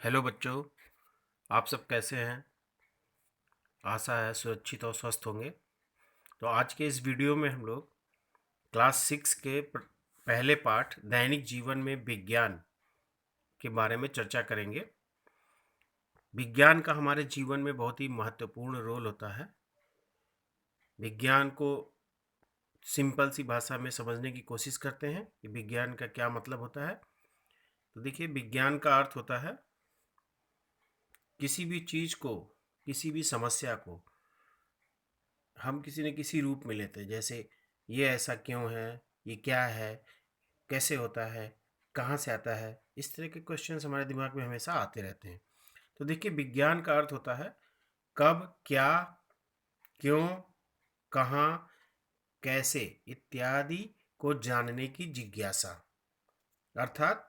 Hello बच्चों, आप सब कैसे हैं? आशा है सुरक्षित और स्वस्थ होंगे। तो आज के इस वीडियो में हम लोग क्लास 6 के पहले पाठ दैनिक जीवन में विज्ञान के बारे में चर्चा करेंगे। विज्ञान का हमारे जीवन में बहुत ही महत्वपूर्ण रोल होता है। विज्ञान को सिंपल सी भाषा में समझने की कोशिश करते हैं कि विज्ञान का क्या मतलब होता है। तो देखिए, विज्ञान का अर्थ होता है किसी भी चीज़ को, किसी भी समस्या को हम किसी न किसी रूप में लेते हैं। जैसे ये ऐसा क्यों है, ये क्या है, कैसे होता है, कहाँ से आता है। इस तरह के क्वेश्चंस हमारे दिमाग में हमेशा आते रहते हैं। तो देखिए, विज्ञान का अर्थ होता है कब, क्या, क्यों, कहाँ, कैसे इत्यादि को जानने की जिज्ञासा। अर्थात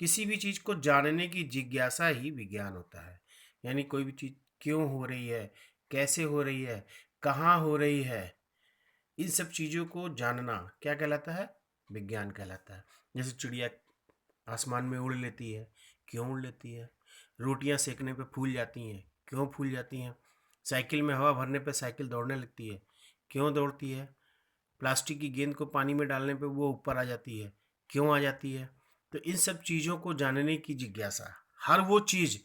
किसी भी चीज़ को जानने की जिज्ञासा ही विज्ञान होता है। यानी कोई भी चीज़ क्यों हो रही है, कैसे हो रही है, कहाँ हो रही है, इन सब चीज़ों को जानना क्या कहलाता है? विज्ञान कहलाता है। जैसे चिड़िया आसमान में उड़ लेती है, क्यों उड़ लेती है? रोटियां सेकने पे फूल जाती हैं, क्यों फूल जाती हैं? साइकिल में हवा भरने पे साइकिल दौड़ने लगती है, क्यों दौड़ती है? प्लास्टिक की गेंद को पानी में डालने पे वो ऊपर आ जाती है, क्यों आ जाती है? तो इन सब चीज़ों को जानने की जिज्ञासा, हर वो चीज़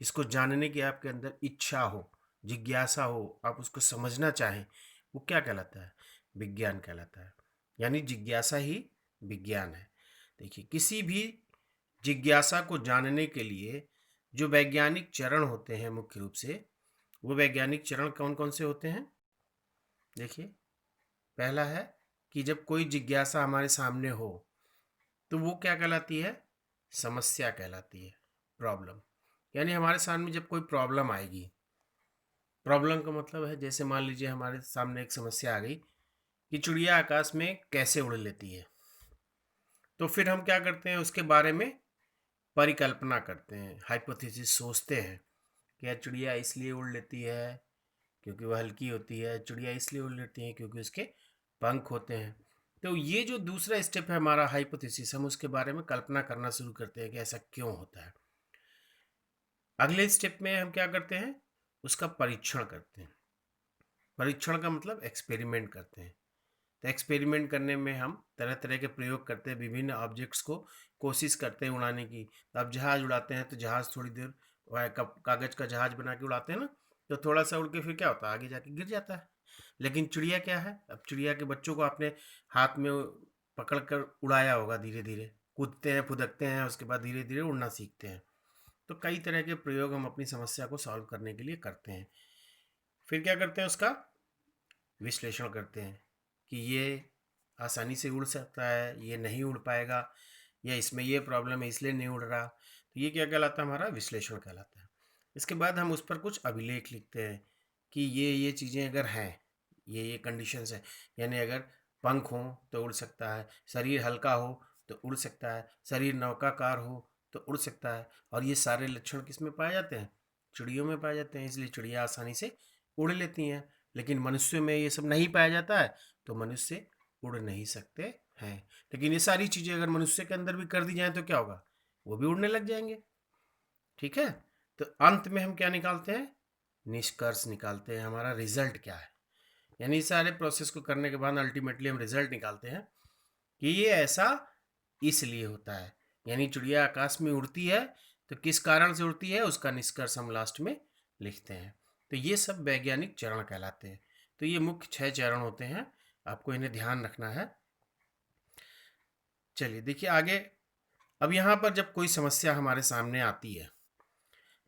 इसको जानने की आपके अंदर इच्छा हो, जिज्ञासा हो, आप उसको समझना चाहें, वो क्या कहलाता है? विज्ञान कहलाता है। यानी जिज्ञासा ही विज्ञान है। देखिए, किसी भी जिज्ञासा को जानने के लिए जो वैज्ञानिक चरण होते हैं, मुख्य रूप से वो वैज्ञानिक चरण कौन कौन से होते हैं? देखिए, पहला है कि जब कोई जिज्ञासा हमारे सामने हो तो वो क्या कहलाती है? समस्या कहलाती है, प्रॉब्लम। यानी हमारे सामने जब कोई प्रॉब्लम आएगी, प्रॉब्लम का मतलब है जैसे मान लीजिए हमारे सामने एक समस्या आ गई कि चिड़िया आकाश में कैसे उड़ लेती है। तो फिर हम क्या करते हैं? उसके बारे में परिकल्पना करते हैं, हाइपोथेसिस सोचते हैं कि यार चिड़िया इसलिए उड़ लेती है क्योंकि वह हल्की होती है, चिड़िया इसलिए उड़ लेती है क्योंकि उसके पंख होते हैं। तो ये जो दूसरा स्टेप है हमारा हाइपोथेसिस, हम उसके बारे में कल्पना करना शुरू करते हैं कि ऐसा क्यों होता है। अगले स्टेप में हम क्या करते हैं? उसका परीक्षण करते हैं। परीक्षण का मतलब एक्सपेरिमेंट करते हैं। तो एक्सपेरिमेंट करने में हम तरह तरह के प्रयोग करते हैं, विभिन्न ऑब्जेक्ट्स को कोशिश करते हैं उड़ाने की। तो अब जहाज़ उड़ाते हैं तो जहाज़ थोड़ी देर कागज़ का जहाज़ बना के उड़ाते हैं ना, तो थोड़ा सा उड़ के फिर क्या होता है? आगे जाके गिर जाता है। लेकिन चिड़िया क्या है? अब चिड़िया के बच्चों को आपने हाथ में पकड़ कर उड़ाया होगा, धीरे धीरे कूदते हैं, फुदकते हैं, उसके बाद धीरे धीरे उड़ना सीखते हैं। तो कई तरह के प्रयोग हम अपनी समस्या को सॉल्व करने के लिए करते हैं। फिर क्या करते हैं? उसका विश्लेषण करते हैं कि ये आसानी से उड़ सकता है, ये नहीं उड़ पाएगा, या इसमें ये प्रॉब्लम है इसलिए नहीं उड़ रहा। तो ये क्या कहलाता है? हमारा विश्लेषण कहलाता है। इसके बाद हम उस पर कुछ अभिलेख लिखते हैं कि ये चीज़ें अगर हैं, ये कंडीशंस हैं। यानी अगर पंख हो तो उड़ सकता है, शरीर हल्का हो तो उड़ सकता है, शरीर नौकाकार हो तो उड़ सकता है। और ये सारे लक्षण किस में पाए जाते हैं? चिड़ियों में पाए जाते हैं, इसलिए चिड़िया आसानी से उड़ लेती हैं। लेकिन मनुष्य में ये सब नहीं पाया जाता है, तो मनुष्य उड़ नहीं सकते हैं। लेकिन ये सारी चीज़ें अगर मनुष्य के अंदर भी कर दी जाएं तो क्या होगा? वो भी उड़ने लग जाएंगे। ठीक है। तो अंत में हम क्या निकालते हैं? निष्कर्ष निकालते हैं, हमारा रिजल्ट क्या है। यानी इस सारे प्रोसेस को करने के बाद अल्टीमेटली हम रिजल्ट निकालते हैं कि ये ऐसा इसलिए होता है। यानी चिड़िया आकाश में उड़ती है तो किस कारण से उड़ती है, उसका निष्कर्ष हम लास्ट में लिखते हैं। तो ये सब वैज्ञानिक चरण कहलाते हैं। तो ये मुख्य 6 चरण होते हैं, आपको इन्हें ध्यान रखना है। चलिए देखिए आगे। अब यहाँ पर जब कोई समस्या हमारे सामने आती है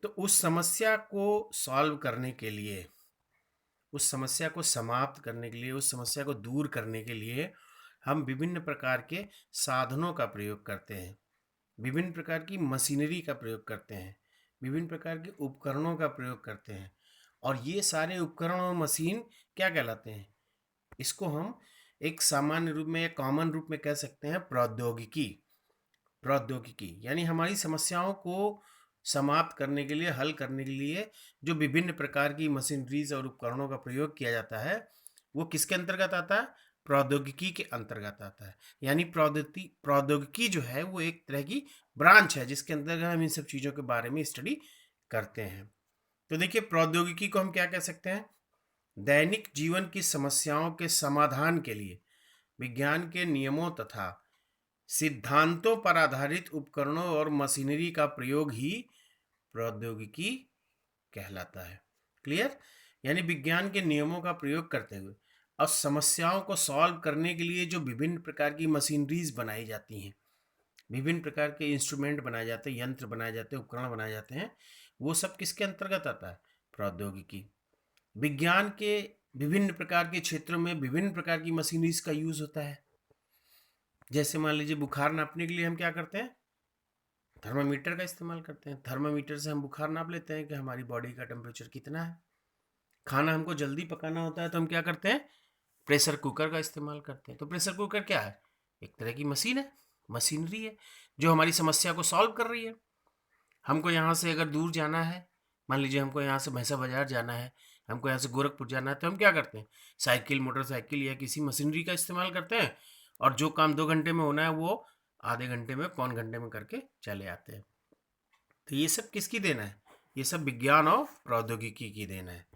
तो उस समस्या को सॉल्व करने के लिए, उस समस्या को समाप्त करने के लिए, उस समस्या को दूर करने के लिए हम विभिन्न प्रकार के साधनों का प्रयोग करते हैं, विभिन्न प्रकार की मशीनरी का प्रयोग करते हैं, विभिन्न प्रकार के उपकरणों का प्रयोग करते हैं। और ये सारे उपकरण और मशीन क्या कहलाते हैं? इसको हम एक सामान्य रूप में या कॉमन रूप में कह सकते हैं प्रौद्योगिकी। प्रौद्योगिकी यानी हमारी समस्याओं को समाप्त करने के लिए, हल करने के लिए जो विभिन्न प्रकार की मशीनरीज और उपकरणों का प्रयोग किया जाता है, वो किसके अंतर्गत आता है? प्रौद्योगिकी के अंतर्गत आता है। यानी प्रौद्योगिकी जो है वो एक तरह की ब्रांच है जिसके अंतर्गत हम इन सब चीज़ों के बारे में स्टडी करते हैं। तो देखिए, प्रौद्योगिकी को हम क्या कह सकते हैं? दैनिक जीवन की समस्याओं के समाधान के लिए विज्ञान के नियमों तथा सिद्धांतों पर आधारित उपकरणों और मशीनरी का प्रयोग ही प्रौद्योगिकी कहलाता है। क्लियर? यानी विज्ञान के नियमों का प्रयोग करते हुए और समस्याओं को सॉल्व करने के लिए जो विभिन्न प्रकार की मशीनरीज बनाई जाती हैं, विभिन्न प्रकार के इंस्ट्रूमेंट बनाए जाते हैं, यंत्र बनाए जाते हैं, उपकरण बनाए जाते हैं, वो सब किसके अंतर्गत आता है? प्रौद्योगिकी। विज्ञान के विभिन्न प्रकार के क्षेत्रों में विभिन्न प्रकार की मशीनरीज का यूज होता है। जैसे मान लीजिए, बुखार नापने के लिए हम क्या करते हैं? थर्मामीटर का इस्तेमाल करते हैं। थर्मामीटर से हम बुखार नाप लेते हैं कि हमारी बॉडी का टेम्परेचर कितना है। खाना हमको जल्दी पकाना होता है तो हम क्या करते हैं? प्रेशर कुकर का इस्तेमाल करते हैं। तो प्रेशर कुकर क्या है? एक तरह की मशीन है, मशीनरी है जो हमारी समस्या को सॉल्व कर रही है। हमको यहाँ से अगर दूर जाना है, मान लीजिए हमको यहाँ से भैंसा बाजार जाना है, हमको यहाँ से गोरखपुर जाना है, तो हम क्या करते हैं? साइकिल, मोटरसाइकिल या किसी मशीनरी का इस्तेमाल करते हैं और जो काम 2 घंटे में होना है वो आधे घंटे में, पौन घंटे में करके चले आते हैं। तो ये सब किसकी देन है? ये सब विज्ञान और प्रौद्योगिकी की देन है।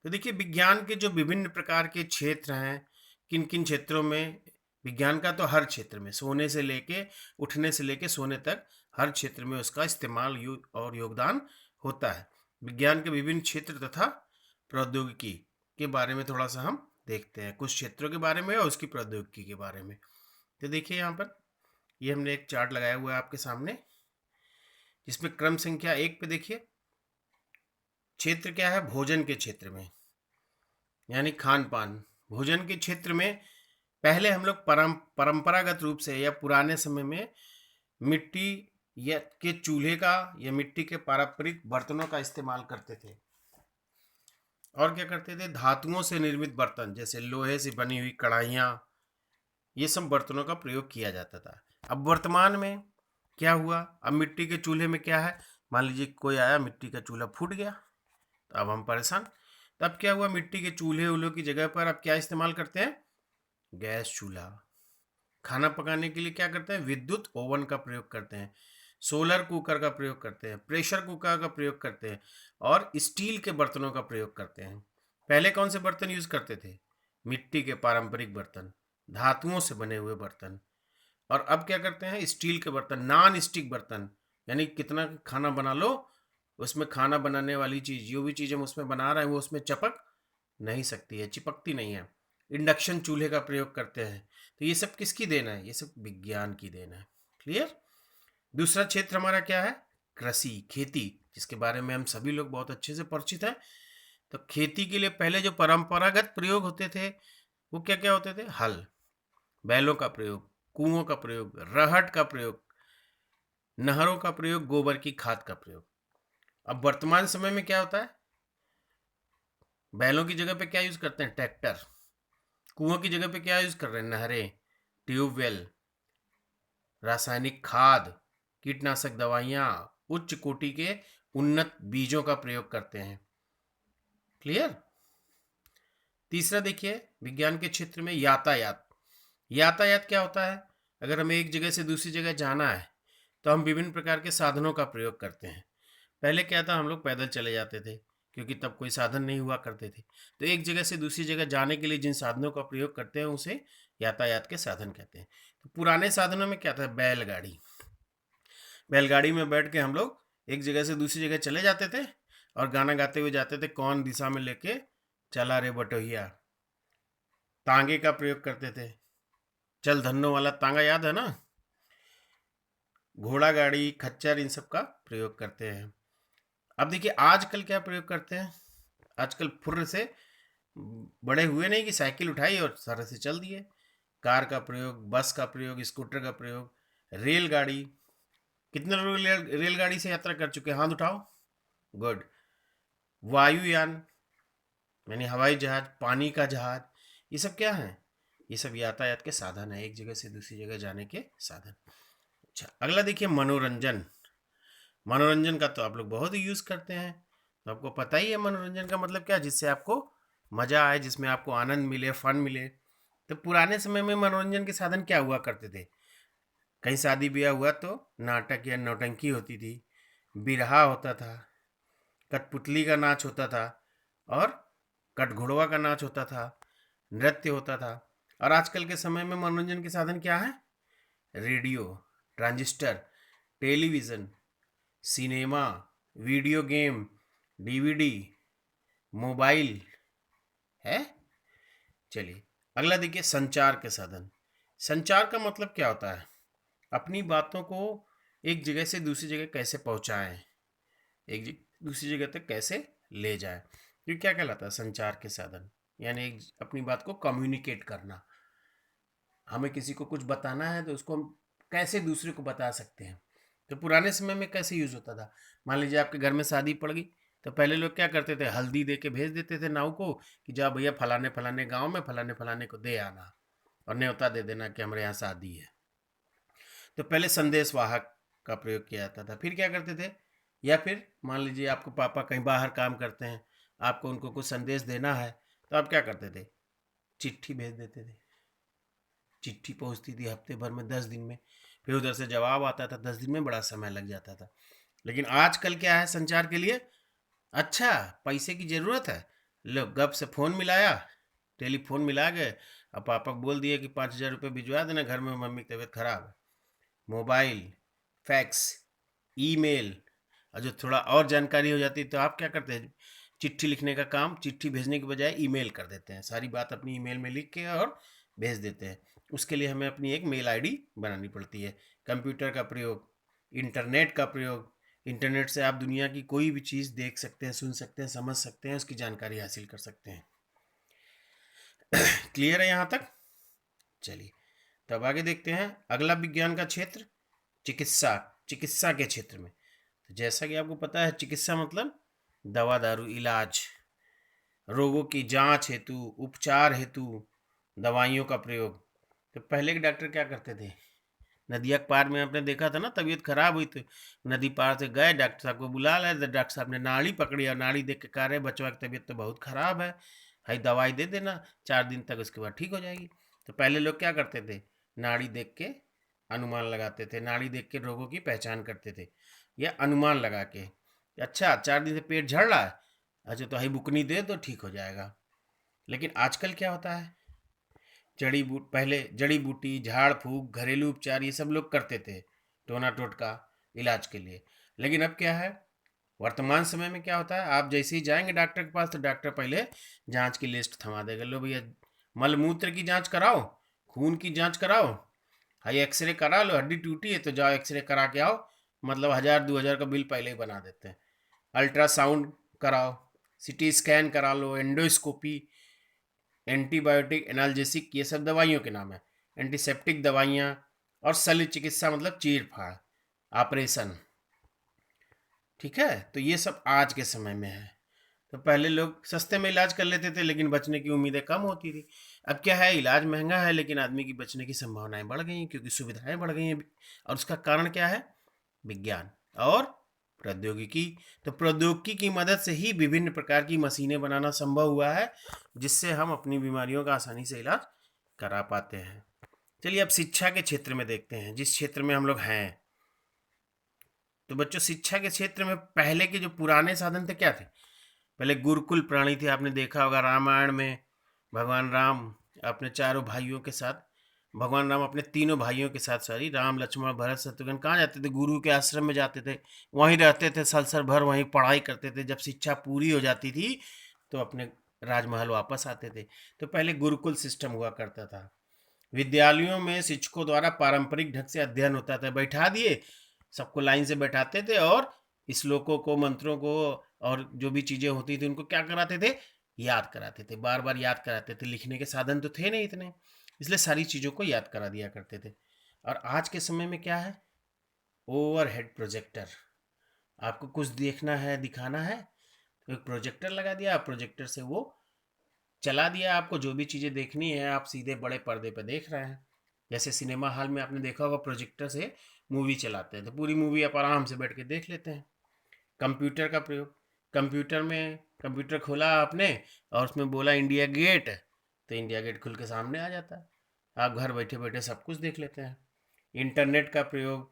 तो देखिए, विज्ञान के जो विभिन्न प्रकार के क्षेत्र हैं, किन किन क्षेत्रों में विज्ञान का, तो हर क्षेत्र में, सोने से लेके उठने से लेके सोने तक हर क्षेत्र में उसका इस्तेमाल और योगदान होता है। विज्ञान के विभिन्न क्षेत्र तथा प्रौद्योगिकी के बारे में थोड़ा सा हम देखते हैं, कुछ क्षेत्रों के बारे में और उसकी प्रौद्योगिकी के बारे में। तो देखिए, यहाँ पर ये हमने एक चार्ट लगाया हुआ है आपके सामने, जिसमें क्रम संख्या 1 पे देखिए, क्षेत्र क्या है? भोजन के क्षेत्र में, यानी खान पान। भोजन के क्षेत्र में पहले हम लोग परंपरागत रूप से या पुराने समय में मिट्टी या के चूल्हे का या मिट्टी के पारंपरिक बर्तनों का इस्तेमाल करते थे। और क्या करते थे? धातुओं से निर्मित बर्तन, जैसे लोहे से बनी हुई कढ़ाइयाँ, ये सब बर्तनों का प्रयोग किया जाता था। अब वर्तमान में क्या हुआ? अब मिट्टी के चूल्हे में क्या है? मान लीजिए कोई आया, मिट्टी का चूल्हा फूट गया, तो अब हम परेशान। तब क्या हुआ? मिट्टी के चूल्हे उल्हे की जगह पर अब क्या इस्तेमाल करते हैं? गैस चूल्हा। खाना पकाने के लिए क्या करते हैं? विद्युत ओवन का प्रयोग करते हैं, सोलर कुकर का प्रयोग करते हैं, प्रेशर कुकर का प्रयोग करते हैं और स्टील के बर्तनों का प्रयोग करते हैं। पहले कौन से बर्तन यूज करते थे? मिट्टी के पारंपरिक बर्तन, धातुओं से बने हुए बर्तन। और अब क्या करते हैं? स्टील के बर्तन, नॉन स्टिक बर्तन, यानी कितना खाना बना लो, उसमें खाना बनाने वाली चीज़, जो भी चीज़ हम उसमें बना रहे हैं वो उसमें चपक नहीं सकती है, चिपकती नहीं है। इंडक्शन चूल्हे का प्रयोग करते हैं। तो ये सब किसकी देन है? ये सब विज्ञान की देन है। क्लियर? दूसरा क्षेत्र हमारा क्या है? कृषि, खेती, जिसके बारे में हम सभी लोग बहुत अच्छे से परिचित हैं। तो खेती के लिए पहले जो परंपरागत प्रयोग होते थे वो क्या क्या होते थे? हल, बैलों का प्रयोग, कुओं का प्रयोग, रहट का प्रयोग, नहरों का प्रयोग, गोबर की खाद का प्रयोग। अब वर्तमान समय में क्या होता है? बैलों की जगह पे क्या यूज करते हैं? ट्रैक्टर। कुओं की जगह पे क्या यूज कर रहे हैं? नहरें, ट्यूबवेल, रासायनिक खाद, कीटनाशक दवाइयाँ, उच्च कोटि के उन्नत बीजों का प्रयोग करते हैं। क्लियर? तीसरा देखिए, विज्ञान के क्षेत्र में यातायात। यातायात क्या होता है? अगर हमें एक जगह से दूसरी जगह जाना है तो हम विभिन्न प्रकार के साधनों का प्रयोग करते हैं। पहले क्या था? हम लोग पैदल चले जाते थे क्योंकि तब कोई साधन नहीं हुआ करते थे। तो एक जगह से दूसरी जगह जाने के लिए जिन साधनों का प्रयोग करते हैं उसे यातायात के साधन कहते हैं। तो पुराने साधनों में क्या था? बैलगाड़ी। बैलगाड़ी में बैठ के हम लोग एक जगह से दूसरी जगह चले जाते थे और गाना गाते हुए जाते थे, कौन दिशा में लेके चला रे बटोहिया। तांगे का प्रयोग करते थे, चल धन्नो वाला तांगा याद है ना? घोड़ा गाड़ी, खच्चर, इन सब का प्रयोग करते हैं। अब देखिए, आजकल क्या प्रयोग करते हैं? आजकल फुर्र से बड़े हुए नहीं कि साइकिल उठाई और सारा से चल दिए। कार का प्रयोग, बस का प्रयोग, स्कूटर का प्रयोग, रेलगाड़ी। कितने लोग रेलगाड़ी से यात्रा कर चुके हैं? हाथ उठाओ। गुड। वायुयान यानी हवाई जहाज, पानी का जहाज, ये सब क्या है? ये सब यातायात के साधन है, एक जगह से दूसरी जगह जाने के साधन। अच्छा, अगला देखिए, मनोरंजन। मनोरंजन का तो आप लोग बहुत ही यूज करते हैं, तो आपको पता ही है मनोरंजन का मतलब क्या है, जिससे आपको मजा आए, जिसमें आपको आनंद मिले, फन मिले। तो पुराने समय में मनोरंजन के साधन क्या हुआ करते थे? कहीं शादी ब्याह हुआ तो नाटक या नौटंकी होती थी, बिरहा होता था, कठपुतली का नाच होता था और कठघोड़वा का नाच होता था, नृत्य होता था। और आजकल के समय में मनोरंजन के साधन क्या है? Radio, transistor, television, cinema, video game, DVD, mobile है। चलिए अगला देखिए, संचार के साधन। संचार का मतलब क्या होता है? अपनी बातों को एक जगह से दूसरी जगह कैसे पहुंचाएं, दूसरी जगह तक कैसे ले जाएं। ये क्या कहलाता है? संचार के साधन। यानी अपनी बात को कम्युनिकेट करना। हमें किसी को कुछ बताना है तो उसको हम कैसे दूसरे को बता सकते हैं। तो पुराने समय में कैसे यूज़ होता था? मान लीजिए आपके घर में शादी पड़ गई, तो पहले लोग क्या करते थे? हल्दी दे के भेज देते थे नाव को कि जाओ भैया फलाने फलाने गांव में फलाने फलाने को दे आना और न्योता दे देना कि हमारे यहाँ शादी है। तो पहले संदेश वाहक का प्रयोग किया जाता था। फिर क्या करते थे? या फिर मान लीजिए आपको पापा कहीं बाहर काम करते हैं, आपको उनको कुछ संदेश देना है, तो आप क्या करते थे? चिट्ठी भेज देते थे। चिट्ठी पहुंचती थी हफ्ते भर में, 10 दिन में। फिर उधर से जवाब आता था, 10 दिन में, बड़ा समय लग जाता था। लेकिन आजकल क्या है संचार के लिए? अच्छा, पैसे की ज़रूरत है, लो गप से फ़ोन मिलाया, टेलीफोन मिला गए, अब पापा को बोल दिए कि 5,000 रुपये भिजवा देना, घर में मम्मी की तबीयत खराब है। Mobile, fax, email. और जो थोड़ा और जानकारी हो जाती है तो आप क्या करते हैं? चिट्ठी लिखने का काम चिट्ठी भेजने के बजाय ईमेल कर देते हैं, सारी बात अपनी ईमेल में लिख के और भेज देते हैं। उसके लिए हमें अपनी एक मेल आईडी बनानी पड़ती है। कंप्यूटर का प्रयोग, इंटरनेट का प्रयोग। इंटरनेट से आप दुनिया की कोई भी चीज़ देख सकते हैं, सुन सकते हैं, समझ सकते हैं, उसकी जानकारी हासिल कर सकते हैं। क्लियर है यहाँ तक? चलिए तब आगे देखते हैं अगला विज्ञान का क्षेत्र, चिकित्सा। चिकित्सा के क्षेत्र में तो जैसा कि आपको पता है, चिकित्सा मतलब दवा दारू, इलाज, रोगों की जांच हेतु, उपचार हेतु दवाइयों का प्रयोग। तो पहले के डॉक्टर क्या करते थे? नदिया के पार में आपने देखा था ना, तबीयत खराब हुई तो नदी पार से गए, डॉक्टर साहब को बुला लाए, तो डॉक्टर साहब ने नाड़ी पकड़ी और नाड़ी देख के कह रहे बचवा की तबीयत तो बहुत खराब है, भाई दवाई दे देना 4 दिन तक, उसके बाद ठीक हो जाएगी। तो पहले लोग क्या करते थे? नाड़ी देख के अनुमान लगाते थे, नाड़ी देख के रोगों की पहचान करते थे, या अनुमान लगा के अच्छा 4 दिन से पेट झड़ रहा है, अच्छा तो हाई बुकनी दे तो ठीक हो जाएगा। लेकिन आजकल क्या होता है? पहले जड़ी बूटी, झाड़ फूक, घरेलू उपचार ये सब लोग करते थे, टोना टोटका, इलाज के लिए। लेकिन अब क्या है? वर्तमान समय में क्या होता है? आप जैसे ही जाएंगे डॉक्टर के पास तो डॉक्टर पहले जांच की लिस्ट थमा देगा, लो भैया मल मूत्र की जांच कराओ, खून की जांच कराओ, हाई एक्सरे करा लो, हड्डी टूटी है तो जाओ एक्सरे करा के आओ। मतलब 1,000 2,000 का बिल पहले ही बना देते हैं। अल्ट्रासाउंड कराओ, सिटी स्कैन करा लो, एंडोस्कोपी, एंटीबायोटिक, एनाल्जेसिक, ये सब दवाइयों के नाम है। एंटीसेप्टिक दवाइयाँ और शल्य चिकित्सा मतलब चीर फाड़, ऑपरेशन। ठीक है, तो ये सब आज के समय में है। तो पहले लोग सस्ते में इलाज कर लेते थे लेकिन बचने की उम्मीदें कम होती थी। अब क्या है? इलाज महंगा है लेकिन आदमी की बचने की संभावनाएं बढ़ गई हैं क्योंकि सुविधाएं बढ़ गई हैं। और उसका कारण क्या है? विज्ञान और प्रौद्योगिकी। तो प्रौद्योगिकी की मदद से ही विभिन्न प्रकार की मशीनें बनाना संभव हुआ है, जिससे हम अपनी बीमारियों का आसानी से इलाज करा पाते हैं। चलिए अब शिक्षा के क्षेत्र में देखते हैं, जिस क्षेत्र में हम लोग हैं। तो बच्चों, शिक्षा के क्षेत्र में पहले के जो पुराने साधन थे क्या थे? पहले गुरुकुल प्राणी थी, आपने देखा होगा रामायण में भगवान राम अपने चारों भाइयों के साथ, भगवान राम अपने तीनों भाइयों के साथ, सॉरी, राम लक्ष्मण भरत शत्रुघ्न कहाँ जाते थे? गुरु के आश्रम में जाते थे, वहीं रहते थे, साल भर वहीं पढ़ाई करते थे। जब शिक्षा पूरी हो जाती थी तो अपने राजमहल वापस आते थे। तो पहले गुरुकुल सिस्टम हुआ करता था। विद्यालयों में शिक्षकों द्वारा पारंपरिक ढंग से अध्ययन होता था, बैठा दिए, सबको लाइन से बैठाते थे और श्लोकों को, मंत्रों को और जो भी चीज़ें होती थी उनको क्या कराते थे? याद कराते थे, बार बार याद कराते थे। लिखने के साधन तो थे नहीं इतने, इसलिए सारी चीज़ों को याद करा दिया करते थे। और आज के समय में क्या है? Overhead projector. आपको कुछ देखना है, दिखाना है, तो एक प्रोजेक्टर लगा दिया, प्रोजेक्टर से वो चला दिया, आपको जो भी चीज़ें देखनी है आप सीधे बड़े पर्दे पर देख रहे हैं। जैसे सिनेमा हॉल में आपने देखा होगा प्रोजेक्टर से मूवी चलाते हैं तो पूरी मूवी आप आराम से बैठ के देख लेते हैं। कंप्यूटर का प्रयोग, कंप्यूटर खोला आपने और उसमें बोला इंडिया गेट, तो इंडिया गेट खुल के सामने आ जाता है, आप घर बैठे बैठे सब कुछ देख लेते हैं। इंटरनेट का प्रयोग,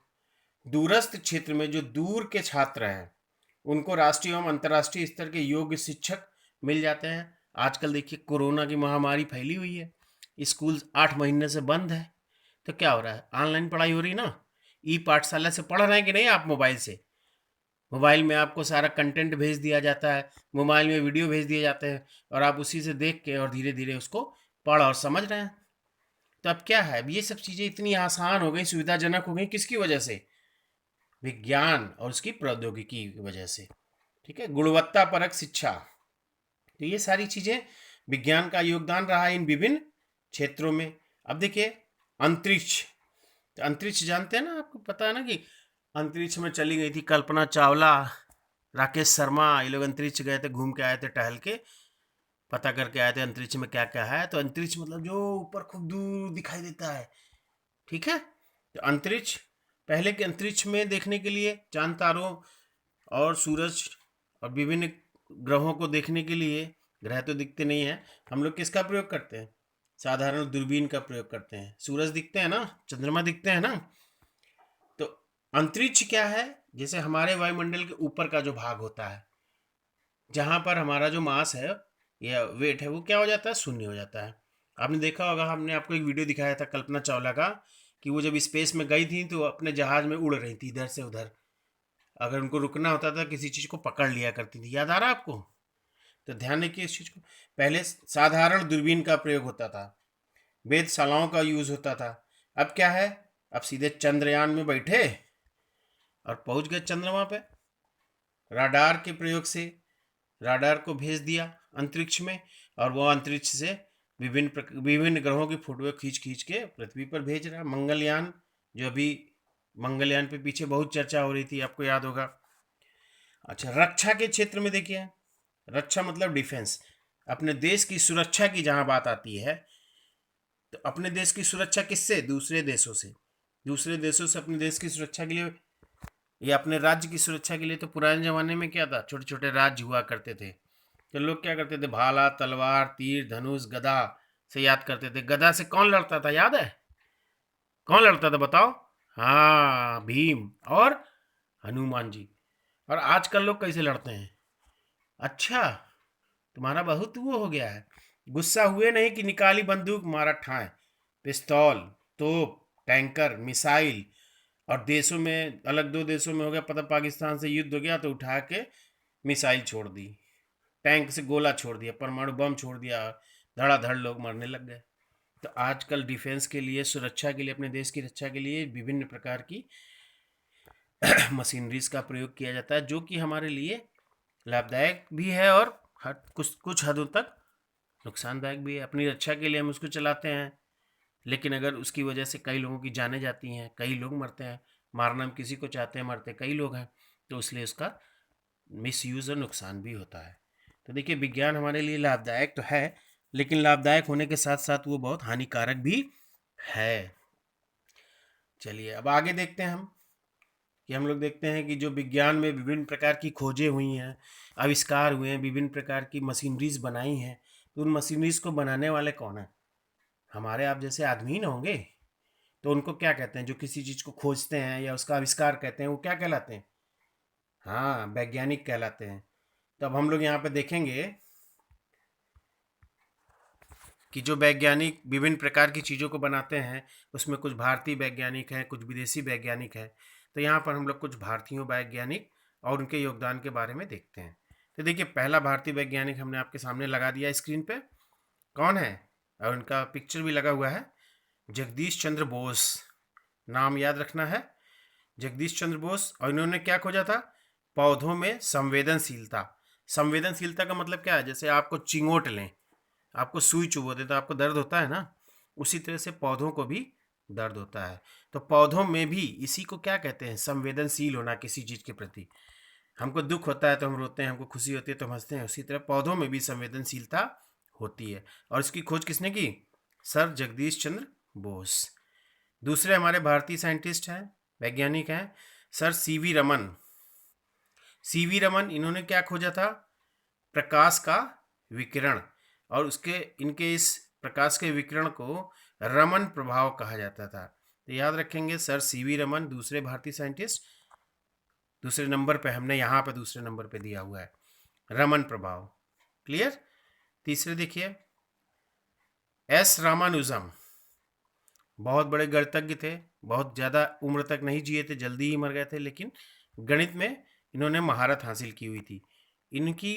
दूरस्थ क्षेत्र में जो दूर के छात्र हैं उनको राष्ट्रीय एवं अंतर्राष्ट्रीय स्तर के योग्य शिक्षक मिल जाते हैं। आजकल देखिए कोरोना की महामारी फैली हुई है, स्कूल 8 महीने से बंद है, तो क्या हो रहा है, ऑनलाइन पढ़ाई हो रही ना। ई पाठशाला से पढ़ रहे हैं कि नहीं आप मोबाइल से? मोबाइल में आपको सारा कंटेंट भेज दिया जाता है, मोबाइल में वीडियो भेज दिए जाते हैं, और आप उसी से देख के और धीरे धीरे उसको पढ़ और समझ रहे हैं। तो अब क्या है, अब ये सब चीज़ें इतनी आसान हो गई, सुविधाजनक हो गई, किसकी वजह से? विज्ञान और उसकी प्रौद्योगिकी की वजह से। ठीक है, गुणवत्ता परक शिक्षा, तो ये सारी चीज़ें विज्ञान का योगदान रहा है इन विभिन्न क्षेत्रों में। अब देखिए अंतरिक्ष, तो अंतरिक्ष जानते हैं ना, आपको पता है ना कि अंतरिक्ष में चली गई थी कल्पना चावला, राकेश शर्मा, ये लोग अंतरिक्ष गए थे, घूम के आए थे, टहल के पता करके आए थे अंतरिक्ष में क्या क्या है। तो अंतरिक्ष मतलब जो ऊपर खूब दूर दिखाई देता है, ठीक है। तो अंतरिक्ष, पहले के अंतरिक्ष में देखने के लिए चांद तारों और सूरज और विभिन्न ग्रहों को देखने के लिए, ग्रह तो दिखते नहीं है, हम लोग किसका प्रयोग करते हैं? साधारण दूरबीन का प्रयोग करते हैं। सूरज दिखते हैं ना, चंद्रमा दिखते हैं ना। तो अंतरिक्ष क्या है, जैसे हमारे वायुमंडल के ऊपर का जो भाग होता है, जहाँ पर हमारा जो मास है या वेट है वो क्या हो जाता है, शून्य हो जाता है। आपने देखा होगा, हमने आपको एक वीडियो दिखाया था कल्पना चावला का, कि वो जब स्पेस में गई थी तो अपने जहाज में उड़ रही थी इधर से उधर, अगर उनको रुकना होता था किसी चीज़ को पकड़ लिया करती थी, याद आ रहा है आपको? तो ध्यान रखिए इस चीज़ को। पहले साधारण दूरबीन का प्रयोग होता था, वेधशालाओं का यूज़ होता था। अब क्या है, अब सीधे चंद्रयान में बैठे और पहुंच गए चंद्रमा पे। राडार के प्रयोग से राडार को भेज दिया अंतरिक्ष में, और वो अंतरिक्ष से विभिन्न ग्रहों की फोटो खींच खींच के पृथ्वी पर भेज रहा है। मंगलयान, जो अभी मंगलयान पे पीछे बहुत चर्चा हो रही थी, आपको याद होगा। अच्छा, रक्षा के क्षेत्र में देखिए, रक्षा मतलब डिफेंस, अपने देश की सुरक्षा की जहां बात आती है, तो अपने देश की सुरक्षा किससे? दूसरे देशों से। दूसरे देशों से अपने देश की सुरक्षा के लिए या अपने राज्य की सुरक्षा के लिए, तो पुराने ज़माने में क्या था, छोटे छोटे राज्य हुआ करते थे, तो लोग क्या करते थे, भाला, तलवार, तीर, धनुष, गदा से याद करते थे। गदा से कौन लड़ता था, याद है? कौन लड़ता था बताओ? हाँ, भीम और हनुमान जी। और आजकल लोग कैसे लड़ते हैं? अच्छा, तुम्हारा बहुत वो हो गया है, गुस्सा हुए नहीं कि निकाली बंदूक, मारा ठाए, पिस्तौल, तोप, टैंकर, मिसाइल। और देशों में, अलग दो देशों में हो गया, पता पाकिस्तान से युद्ध हो गया तो उठा के मिसाइल छोड़ दी, टैंक से गोला छोड़ दिया, परमाणु बम छोड़ दिया, धड़ाधड़ लोग मरने लग गए। तो आजकल डिफेंस के लिए, सुरक्षा के लिए, अपने देश की रक्षा के लिए विभिन्न प्रकार की मशीनरीज का प्रयोग किया जाता है, जो कि हमारे लिए लाभदायक भी है और कुछ कुछ हदों तक नुकसानदायक भी है। अपनी रक्षा के लिए हम उसको चलाते हैं, लेकिन अगर उसकी वजह से कई लोगों की जानें जाती हैं, कई लोग मरते हैं, मारना हम किसी को चाहते हैं, मरते कई लोग हैं, तो इसलिए उसका मिसयूज़ और नुकसान भी होता है। तो देखिए विज्ञान हमारे लिए लाभदायक तो है, लेकिन लाभदायक होने के साथ साथ वो बहुत हानिकारक भी है। चलिए अब आगे देखते हैं हम, कि हम लोग देखते हैं कि जो विज्ञान में विभिन्न प्रकार की खोजें हुई हैं, आविष्कार हुए हैं, विभिन्न प्रकार की मशीनरीज बनाई हैं, तो उन मशीनरीज को बनाने वाले कौन हैं? हमारे आप जैसे आदमी ही ना होंगे। तो उनको क्या कहते हैं, जो किसी चीज़ को खोजते हैं या उसका आविष्कार कहते हैं, वो क्या कहलाते हैं? हाँ, वैज्ञानिक कहलाते हैं। तो अब हम लोग यहाँ पे देखेंगे कि जो वैज्ञानिक विभिन्न प्रकार की चीज़ों को बनाते हैं, उसमें कुछ भारतीय वैज्ञानिक हैं, कुछ विदेशी वैज्ञानिक हैं। तो यहाँ पर हम लोग कुछ भारतीय वैज्ञानिक और उनके योगदान के बारे में देखते हैं। तो देखिए पहला भारतीय वैज्ञानिक हमने आपके सामने लगा दिया स्क्रीन पे, कौन है, और उनका पिक्चर भी लगा हुआ है, जगदीश चंद्र बोस। नाम याद रखना है, जगदीश चंद्र बोस। और इन्होंने क्या खोजा था? पौधों में संवेदनशीलता। संवेदनशीलता का मतलब क्या है? जैसे आपको चिंगोट लें, आपको सुई चुभो दे तो आपको दर्द होता है ना, उसी तरह से पौधों को भी दर्द होता है। तो पौधों में भी इसी को क्या कहते हैं? संवेदनशील होना किसी चीज़ के प्रति। हमको दुख होता है तो हम रोते हैं, हमको खुशी होती है तो हम हंसते हैं, उसी तरह पौधों में भी संवेदनशीलता होती है। और इसकी खोज किसने की? सर जगदीश चंद्र बोस। दूसरे हमारे भारतीय साइंटिस्ट हैं, वैज्ञानिक हैं, sir CV Raman. CV Raman, इन्होंने क्या खोजा था? प्रकाश का विकिरण। और उसके इनके इस प्रकाश के विकिरण को रमन प्रभाव कहा जाता था। तो याद रखेंगे सर सीवी रमन दूसरे भारतीय साइंटिस्ट, दूसरे नंबर पे हमने यहाँ पे दूसरे नंबर पे दिया हुआ है रमन प्रभाव। क्लियर। तीसरे देखिए एस रामानुजम, बहुत बड़े गणितज्ञ थे, बहुत ज़्यादा उम्र तक नहीं जिए थे, जल्दी ही मर गए थे, लेकिन गणित में इन्होंने महारत हासिल की हुई थी। इनकी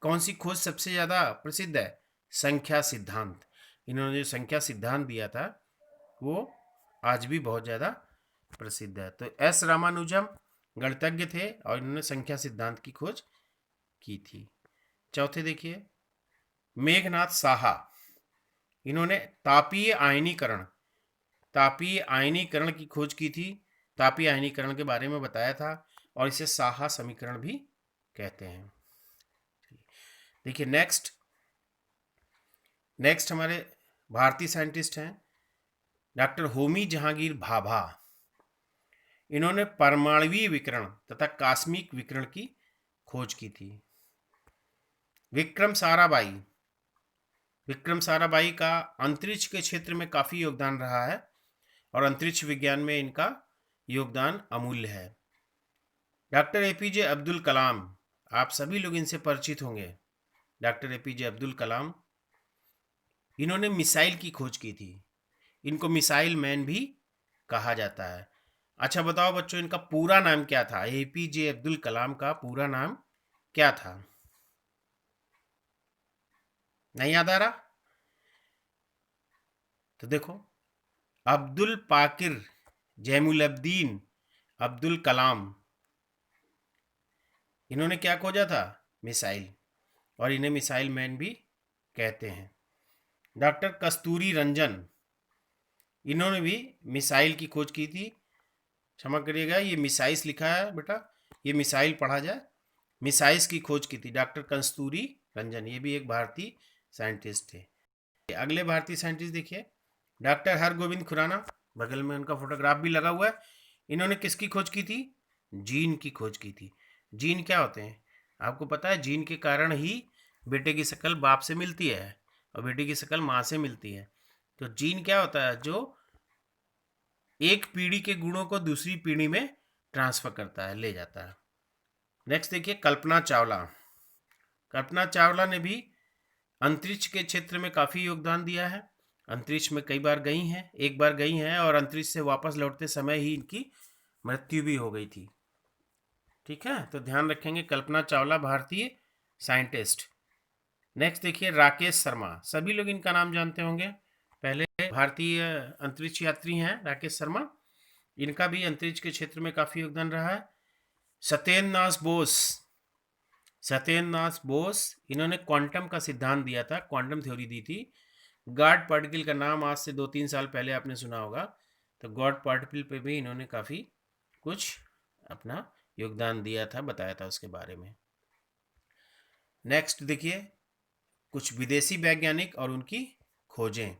कौन सी खोज सबसे ज़्यादा प्रसिद्ध है? संख्या सिद्धांत। इन्होंने जो संख्या सिद्धांत दिया था वो आज भी बहुत ज़्यादा प्रसिद्ध है। तो एस रामानुजम गणितज्ञ थे और इन्होंने संख्या सिद्धांत की खोज की थी। चौथे देखिए मेघनाथ साहा, इन्होंने तापीय आयनीकरण की खोज की थी, तापीय आयनीकरण के बारे में बताया था और इसे साहा समीकरण भी कहते हैं। देखिए नेक्स्ट हमारे भारतीय साइंटिस्ट हैं डॉक्टर होमी जहांगीर भाभा। इन्होंने परमाणुवीय विकिरण तथा कॉस्मिक विकिरण की खोज की थी। विक्रम साराभाई का अंतरिक्ष के क्षेत्र में काफ़ी योगदान रहा है और अंतरिक्ष विज्ञान में इनका योगदान अमूल्य है। डॉक्टर एपीजे अब्दुल कलाम, आप सभी लोग इनसे परिचित होंगे। डॉक्टर एपीजे अब्दुल कलाम, इन्होंने मिसाइल की खोज की थी, इनको मिसाइल मैन भी कहा जाता है। अच्छा बताओ बच्चों, इनका पूरा नाम क्या था? एपीजे अब्दुल कलाम का पूरा नाम क्या था? नहीं याद आ रहा? तो देखो अब्दुल पाकिर जैमुलब्दीन अब्दुल कलाम, इन्होंने क्या खोजा था? मिसाइल, और इन्हें मिसाइल मैन भी कहते हैं। डॉक्टर कस्तूरी रंजन, इन्होंने भी मिसाइल की खोज की थी। क्षमा करिएगा, ये मिसाइल्स लिखा है बेटा, ये मिसाइल पढ़ा जाए। मिसाइल्स की खोज की थी डॉक्टर कस्तूरी रंजन, ये भी एक भारतीय साइंटिस्ट थे। अगले भारतीय साइंटिस्ट देखिए डॉक्टर हरगोविंद खुराना, बगल में उनका फोटोग्राफ भी लगा हुआ है। इन्होंने किसकी खोज की थी? जीन की खोज की थी। जीन क्या होते हैं आपको पता है? जीन के कारण ही बेटे की शक्ल बाप से मिलती है और बेटे की शक्ल माँ से मिलती है। तो जीन क्या होता है? जो एक पीढ़ी के गुणों को दूसरी पीढ़ी में ट्रांसफर करता है, ले जाता है। नेक्स्ट देखिए कल्पना चावला ने भी अंतरिक्ष के क्षेत्र में काफ़ी योगदान दिया है। अंतरिक्ष में कई बार गई हैं, एक बार गई हैं और अंतरिक्ष से वापस लौटते समय ही इनकी मृत्यु भी हो गई थी। ठीक है, तो ध्यान रखेंगे कल्पना चावला भारतीय साइंटिस्ट। नेक्स्ट देखिए राकेश शर्मा, सभी लोग इनका नाम जानते होंगे, पहले भारतीय अंतरिक्ष यात्री हैं राकेश शर्मा। इनका भी अंतरिक्ष के क्षेत्र में काफ़ी योगदान रहा है। सत्येंद्रनाथ बोस, इन्होंने क्वांटम का सिद्धांत दिया था, क्वांटम थ्योरी दी थी। गॉड पार्टिकल का नाम आज से 2-3 साल पहले आपने सुना होगा, तो गॉड पार्टिकल पे भी इन्होंने काफ़ी कुछ अपना योगदान दिया था, बताया था उसके बारे में। नेक्स्ट देखिए कुछ विदेशी वैज्ञानिक और उनकी खोजें।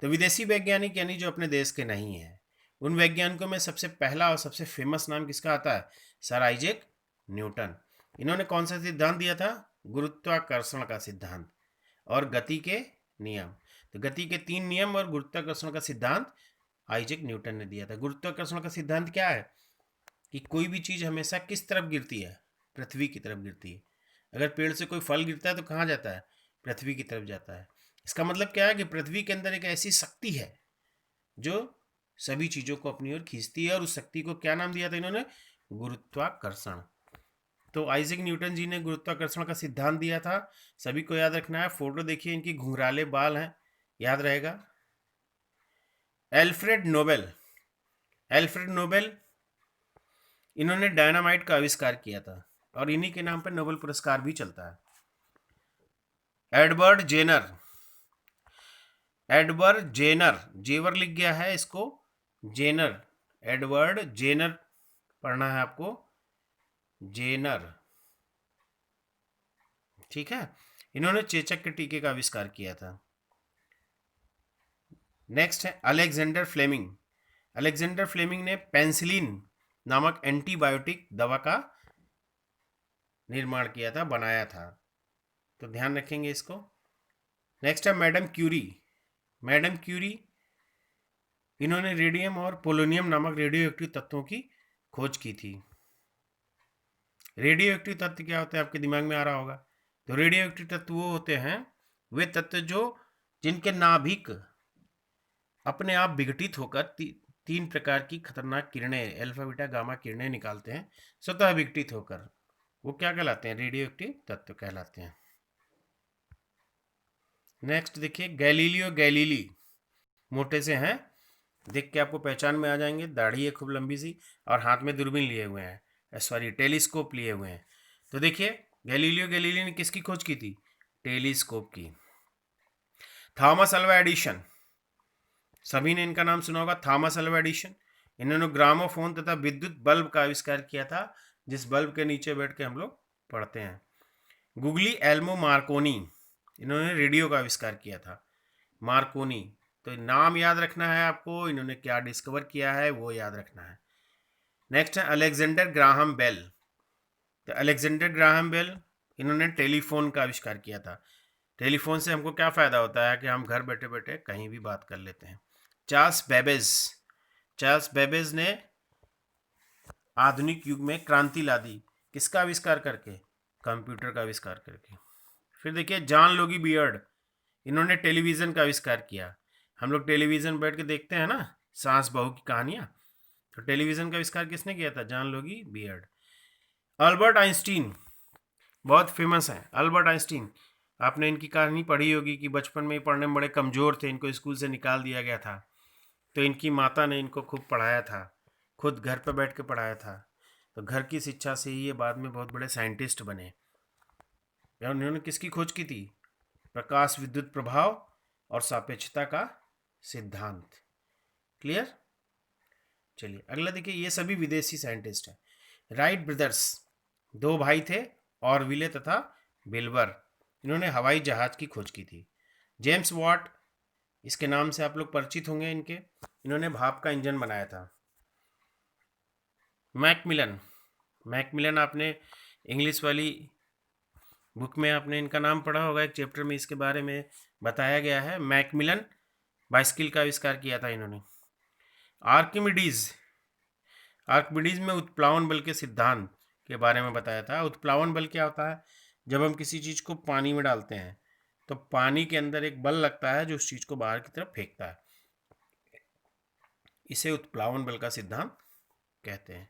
तो विदेशी वैज्ञानिक यानी जो अपने देश के नहीं हैं, उन वैज्ञानिकों में सबसे पहला और सबसे फेमस नाम किसका आता है? Sir Isaac Newton. इन्होंने कौन सा सिद्धांत दिया था? गुरुत्वाकर्षण का सिद्धांत और गति के नियम। तो गति के 3 नियम और गुरुत्वाकर्षण का सिद्धांत आइजैक न्यूटन ने दिया था। गुरुत्वाकर्षण का सिद्धांत क्या है कि कोई भी चीज़ हमेशा किस तरफ गिरती है? पृथ्वी की तरफ गिरती है। अगर पेड़ से कोई फल गिरता है तो कहाँ जाता है? पृथ्वी की तरफ जाता है। इसका मतलब क्या है कि पृथ्वी के अंदर एक ऐसी शक्ति है जो सभी चीज़ों को अपनी ओर खींचती है, और उस शक्ति को क्या नाम दिया था इन्होंने? गुरुत्वाकर्षण। तो आइजैक न्यूटन जी ने गुरुत्वाकर्षण का सिद्धांत दिया था। सभी को याद रखना है, फोटो देखिए, इनकी घुंघराले बाल हैं, याद रहेगा। एल्फ्रेड नोबेल, इन्होंने डायनामाइट का आविष्कार किया था और इन्हीं के नाम पर नोबेल पुरस्कार भी चलता है। एडवर्ड जेनर, जेवर लिख गया है इसको, जेनर, एडवर्ड जेनर पढ़ना है आपको, जेनर। ठीक है, इन्होंने चेचक के टीके का आविष्कार किया था। नेक्स्ट है अलेक्जेंडर फ्लेमिंग ने पेंसिलिन नामक एंटीबायोटिक दवा का निर्माण किया था, बनाया था। तो ध्यान रखेंगे इसको। नेक्स्ट है मैडम क्यूरी। मैडम क्यूरी, इन्होंने रेडियम और पोलोनियम नामक रेडियो एक्टिव तत्वों की खोज की थी। रेडियो एक्टिव तत्व क्या होते हैं, आपके दिमाग में आ रहा होगा। तो रेडियो एक्टिव तत्व वो होते हैं, वे तत्व जिनके नाभिक अपने आप विघटित होकर तीन प्रकार की खतरनाक किरणें, अल्फा बीटा गामा किरणें निकालते हैं स्वतः विघटित होकर। वो क्या कहलाते हैं, रेडियो एक्टिव तत्व कहलाते हैं। नेक्स्ट देखिए, गैलीलियो गैलीली, मोटे से हैं, देख के आपको पहचान में आ जाएंगे। दाढ़ी है खूब लंबी सी और हाथ में दूरबीन लिए हुए हैं, सॉरी टेलीस्कोप लिए हुए हैं। तो देखिए गैलीलियो गैलीली ने किसकी खोज की थी, टेलीस्कोप की। थॉमस अल्वा एडिशन, सभी ने इनका नाम सुना होगा, थॉमस अल्वा एडिशन। इन्होंने ग्रामोफोन तथा विद्युत बल्ब का आविष्कार किया था, जिस बल्ब के नीचे बैठ के हम लोग पढ़ते हैं। गुगली एल्मो मार्कोनी, इन्होंने रेडियो का आविष्कार किया था। मार्कोनी, तो नाम याद रखना है आपको, इन्होंने क्या डिस्कवर किया है वो याद रखना है। नेक्स्ट है अलेक्जेंडर ग्राहम बेल। तो अलेक्जेंडर ग्राहम बेल, इन्होंने टेलीफोन का आविष्कार किया था। टेलीफोन से हमको क्या फ़ायदा होता है कि हम घर बैठे बैठे कहीं भी बात कर लेते हैं। चार्ल्स बेबेज, चार्ल्स बेबेज ने आधुनिक युग में क्रांति ला दी, किसका आविष्कार करके, कंप्यूटर का आविष्कार करके। फिर देखिए जॉन लोगी बियर्ड, इन्होंने टेलीविज़न का आविष्कार किया। हम लोग टेलीविज़न बैठ के देखते हैं ना, सास बहू की कहानियाँ, तो टेलीविज़न का आविष्कार किसने किया था, John Logie Baird. Albert Einstein, बहुत फेमस है अल्बर्ट आइंस्टीन। आपने इनकी कहानी पढ़ी होगी कि बचपन में पढ़ने में बड़े कमज़ोर थे, इनको स्कूल से निकाल दिया गया था। तो इनकी माता ने इनको खूब पढ़ाया था, खुद घर पर बैठ के पढ़ाया था। तो घर की शिक्षा से ही ये बाद में बहुत बड़े साइंटिस्ट बने। उन्होंने किसकी खोज की थी, प्रकाश विद्युत प्रभाव और सापेक्षता का सिद्धांत। क्लियर। चलिए अगला देखिए, ये सभी विदेशी साइंटिस्ट हैं। राइट ब्रदर्स, दो भाई थे, ऑरविले तथा बिल्बर, इन्होंने हवाई जहाज की खोज की थी। जेम्स वॉट, इसके नाम से आप लोग परिचित होंगे इनके, इन्होंने भाप का इंजन बनाया था। मैकमिलन, मैकमिलन आपने इंग्लिश वाली बुक में आपने इनका नाम पढ़ा होगा, एक चैप्टर में इसके बारे में बताया गया है। मैकमिलन बाइसिकल का आविष्कार किया था इन्होंने। आर्किमिडीज, आर्किमिडीज में उत्प्लावन बल के सिद्धांत के बारे में बताया था। उत्प्लावन बल क्या होता है, जब हम किसी चीज़ को पानी में डालते हैं तो पानी के अंदर एक बल लगता है जो उस चीज़ को बाहर की तरफ फेंकता है, इसे उत्प्लावन बल का सिद्धांत कहते हैं।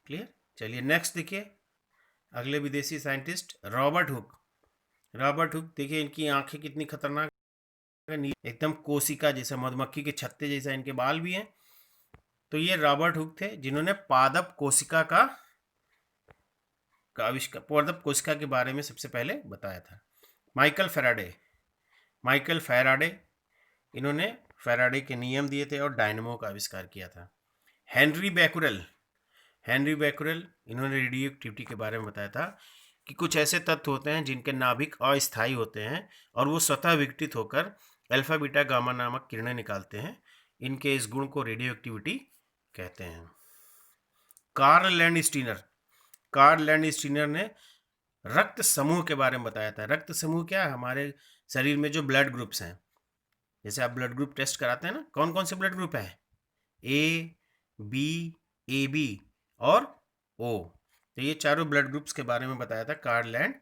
क्लियर। चलिए नेक्स्ट देखिए, अगले विदेशी scientist Robert Hooke. Robert Hooke देखिए, इनकी आंखें कितनी खतरनाक है, एकदम कोशिका जैसा, मधुमक्खी के छत्ते जैसा इनके बाल भी हैं। तो ये रॉबर्ट हुक थे जिन्होंने पादप कोशिका का आविष्कार, पादप कोशिका के बारे में सबसे पहले बताया था। माइकल फैराडे, माइकल फैराडे, इन्होंने फैराडे के नियम दिए थे और डायनेमो का आविष्कार किया था। हेनरी बैकुरेल, हेनरी बैकुरेल, इन्होंने रेडियो एक्टिविटी के बारे में बताया था कि कुछ ऐसे तत्व होते हैं जिनके नाभिक अस्थायी होते हैं और वो स्वतः विघटित होकर अल्फा बीटा गामा नामक किरणें निकालते हैं। इनके इस गुण को रेडियो एक्टिविटी कहते हैं। Karl Landsteiner, Karl Landsteiner ने रक्त समूह के बारे में बताया था। रक्त समूह क्या है, हमारे शरीर में जो ब्लड ग्रुप्स हैं, जैसे आप ब्लड ग्रुप टेस्ट कराते हैं ना, कौन कौन से ब्लड ग्रुप हैं, ए बी, ए बी और ओ। तो ये चारों ब्लड ग्रुप्स के बारे में बताया था कार्ल लैंड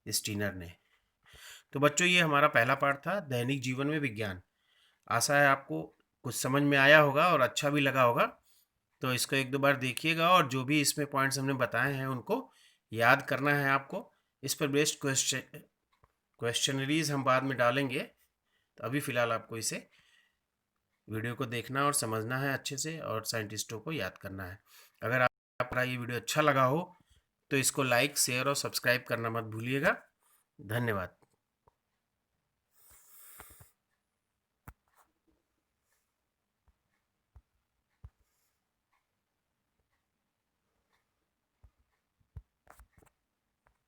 स्टीनर ने। तो बच्चों ये हमारा पहला पार्ट था, दैनिक जीवन में विज्ञान। आशा है आपको कुछ समझ में आया होगा और अच्छा भी लगा होगा। तो इसको एक दो बार देखिएगा और जो भी इसमें पॉइंट्स हमने बताए हैं उनको याद करना है आपको। इस पर बेस्ड क्वेश्चनरीज हम बाद में डालेंगे, तो अभी फ़िलहाल आपको इसे वीडियो को देखना और समझना है अच्छे से और साइंटिस्टों को याद करना है। अगर आपको ये वीडियो अच्छा लगा हो तो इसको लाइक, शेयर और सब्सक्राइब करना मत भूलिएगा। धन्यवाद।